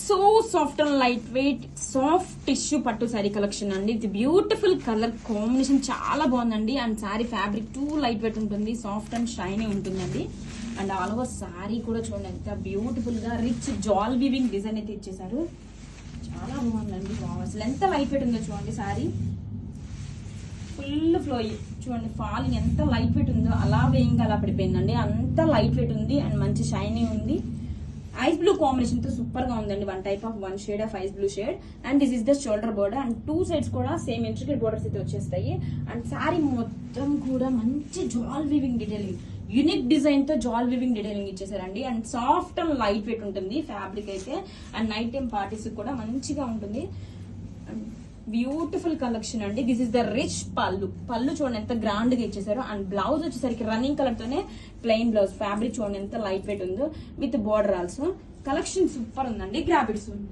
So soft and light weight soft tissue పట్టు sari collection అండి. ఇది బ్యూటిఫుల్ కలర్ కాంబినేషన్ చాలా బాగుందండి. And sari fabric two light weight ఉంటుంది, సాఫ్ట్ అండ్ షైనీ ఉంటుందండి. అండ్ ఆల్ ఓవర్ శారీ కూడా చూడండి ఎంత బ్యూటిఫుల్ గా రిచ్ జాల్ వీవింగ్ డిజైన్ అయితే ఇచ్చేసారు. చాలా బాగుందండి. అసలు ఎంత లైట్ వెయిట్ ఉందో చూడండి. శారీ ఫుల్ ఫ్లో చూడండి, ఫాలింగ్ ఎంత లైట్ వెయిట్ ఉందో అలా వేయంగా అలా పడిపోయిందండి. అంత లైట్ వెయిట్ ఉంది అండ్ మంచి షైనీ ఉంది. ఐస్ బ్లూ కాంబినేషన్ తో సూపర్ గా ఉందండి. One shade of ice blue shade. And this is the shoulder border and two sides కూడా సేమ్ ఇంట్రికేట్ బోర్డర్స్ అయితే వచ్చేస్తాయి. అండ్ శారీ మొత్తం కూడా మంచి జాల్ వీవింగ్ డీటెయిలింగ్, యూనిక్ డిజైన్ తో జాల్ వీవింగ్ డీటెయిలింగ్ ఇచ్చేసారండి. And soft and light weight ఉంటుంది ఫ్యాబ్రిక్ అయితే. అండ్ నైట్ టైం పార్టీస్ కూడా మంచిగా ఉంటుంది. బ్యూటిఫుల్ కలెక్షన్ అండి. This is the rich pallu చూడండి ఎంత గ్రాండ్ గా ఇచ్చేసారు. అండ్ బ్లౌజ్ వచ్చేసరికి రన్నింగ్ కలర్ తోనే ప్లెయిన్ బ్లౌజ్. ఫ్యాబ్రిక్ చూడండి ఎంత లైట్ వెయిట్ ఉందో with border also. Collection super ఉందండి. Grab it soon.